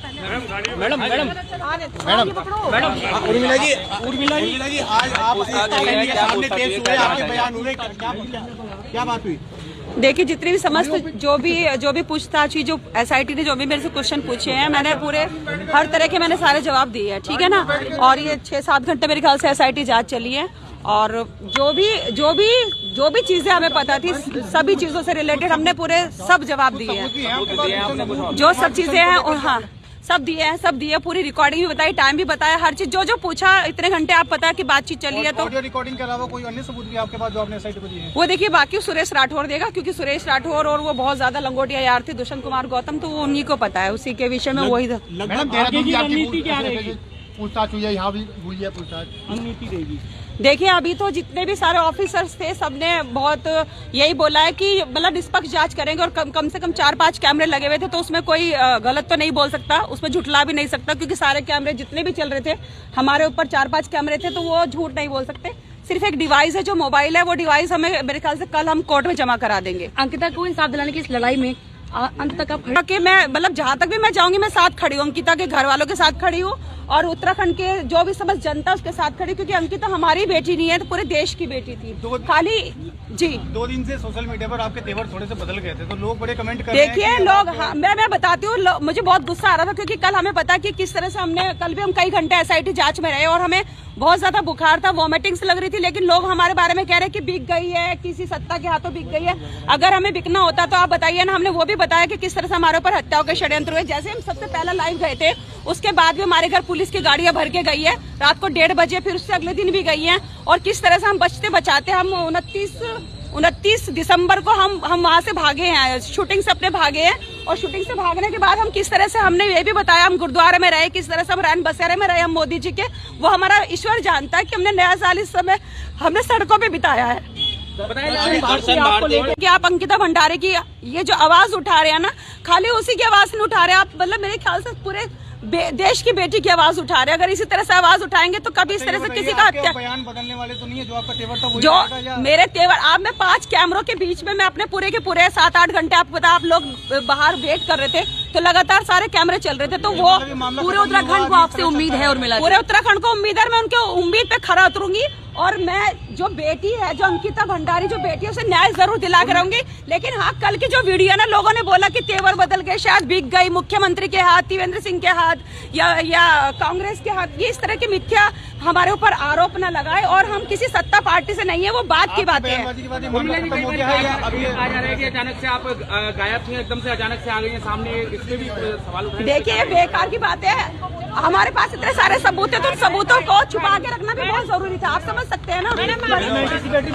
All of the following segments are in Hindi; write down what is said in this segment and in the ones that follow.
Madam madam madam madam Urmila ji आज आप सामने पेश हुए, आपके बयान हुए, क्या बात हुई? देखिए, जितनी भी समस्त जो भी पूछताछ हुई, जो एसआईटी ने जो भी मेरे से क्वेश्चन पूछे हैं, मैंने पूरे हर तरह के मैंने सारे जवाब दिए हैं, ठीक है ना। और ये 6-7 घंटे मेरे ख्याल से एसआईटी जांच चली है और जो भी चीजें हमें पता थी, सभी चीजों से रिलेटेड हमने पूरे सब जवाब दिए हैं, जो सब चीजें हैं। और हाँ, सब दिए, पूरी रिकॉर्डिंग भी बताई, टाइम भी बताया, हर चीज जो पूछा। इतने घंटे आप पता है कि बातचीत चली है। तो ऑडियो रिकॉर्डिंग के अलावा कोई अन्य सबूत भी आपके पास जो आपने साइट पर दिए हैं? वो देखिए, बाकी सुरेश राठौर देगा, क्योंकि सुरेश राठौर और वो बहुत ज्यादा लंगोटिया यार थे, दुष्यंत कुमार गौतम, तो वो उन्हीं को पता है, उसी के विषय में वही। पूछताछ हुई है, यहाँ भी हुई है पूछताछ, रणनीति रहेगी। देखिए, अभी तो जितने भी सारे ऑफिसर्स थे, सबने बहुत यही बोला है कि मतलब निष्पक्ष जांच करेंगे और कम से कम 4-5 कैमरे लगे हुए थे, तो उसमें कोई गलत तो नहीं बोल सकता, उसमें झुठला भी नहीं सकता, क्योंकि सारे कैमरे जितने भी चल रहे थे, हमारे ऊपर 4-5 कैमरे थे, तो वो झूठ नहीं बोल सकते। सिर्फ एक डिवाइस है, जो मोबाइल है, वो डिवाइस हमें मेरे ख्याल से कल हम कोर्ट में जमा करा देंगे। अंकिता को इंसाफ दिलाने की इस लड़ाई में अंत तक आप कि मैं मतलब जहाँ तक भी मैं जाऊंगी, मैं साथ खड़ी हूँ, अंकिता के घर वालों के साथ खड़ी हूँ और उत्तराखंड के जो भी समस्त जनता उसके साथ खड़ी, क्योंकि अंकिता हमारी बेटी नहीं है, तो पूरे देश की बेटी थी। खाली जी 2 दिन से सोशल मीडिया पर आपके तेवर थोड़े से बदल गए थे, तो लोग बड़े कमेंट कर रहे हैं। देखिए लोग, हाँ, मैं बताती हूँ, मुझे बहुत गुस्सा आ रहा था, क्योंकि कल हमें पता कि किस तरह से कल भी हम कई घंटे एसआईटी जांच में रहे और हमें बहुत ज्यादा बुखार था, वॉमिटिंग्स लग रही थी, लेकिन लोग हमारे बारे में कह रहे हैं कि बिक गई है, किसी सत्ता के हाथों बिक गई है। अगर हमें बिकना होता तो आप बताइए ना। हमने वो भी बताया कि किस तरह से हमारे ऊपर हत्याओं के षड्यंत्र हुए। जैसे हम सबसे पहला लाइव गए थे, उसके बाद भी हमारे घर पुलिस की गाड़ियां भर के गई है, रात को 1:30 बजे, फिर उससे अगले दिन भी गई है। और किस तरह से हम बचते बचाते हम 29 दिसंबर को हम वहां से भागे हैं, शूटिंग से अपने भागे हैं। और शूटिंग से भागने के बाद हम किस तरह से, हमने ये भी बताया, हम गुरुद्वारे में रहे, किस तरह से हम रैन बसेरे में रहे, हम मोदी जी के, वो हमारा ईश्वर जानता है कि हमने नया साल इस समय हमने सड़कों पे बिताया है। कि आप अंकिता भंडारे की ये जो आवाज उठा रहे हैं ना, खाली उसी की आवाज नहीं उठा रहे आप, मतलब मेरे ख्याल से पूरे देश की बेटी की आवाज उठा रहे हैं। अगर इसी तरह से आवाज उठाएंगे तो कभी इस तरह से किसी का हत्या, बयान बदलने वाले तो नहीं है, जो आपका तेवर था जो मेरे तेवर, आप मैं 5 कैमरों के बीच में मैं अपने पूरे के पूरे 7-8 घंटे, आपको पता, आप लोग बाहर वेट कर रहे थे, तो लगातार सारे कैमरे चल रहे थे। तो वो पूरे उत्तराखंड को आपसे उम्मीद है और मिला, पूरे उत्तराखंड को उम्मीद है, मैं उनके उम्मीद पे खरा उतरूंगी। और मैं जो बेटी है, जो अंकिता भंडारी जो बेटी है, उसे न्याय जरूर दिला कर रहूंगी। लेकिन हाँ, कल की जो वीडियो है ना, लोगों ने बोला कि तेवर बदल गए, शायद बिक गई, मुख्यमंत्री के हाथ, त्रिवेंद्र सिंह के हाथ या कांग्रेस के हाथ, ये इस तरह की मिथ्या हमारे ऊपर आरोप न लगाए। और हम किसी सत्ता पार्टी से नहीं है, वो बात की बातें हैं। अचानक से आप गायब थी, एकदम से अचानक से आ गई हैं सामने, इसमें भी सवाल उठाए। देखिए, बेकार की बात है, हमारे पास इतने सारे सबूत है, तो उन सबूतों को छुपा के रखना भी बहुत जरूरी था, आप समझ सकते हैं ना। मैडम एंटीसिपेटरी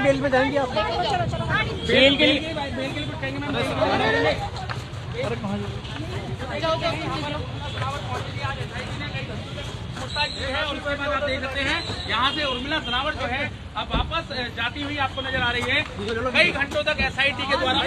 बेल में जाएंगे आप? बेल के लिए और उसके बाद आप देख सकते हैं यहाँ से उर्मिला सनावट जो है अब वापस जाती हुई आपको नजर आ रही है। कई घंटों तक एसआईटी के द्वारा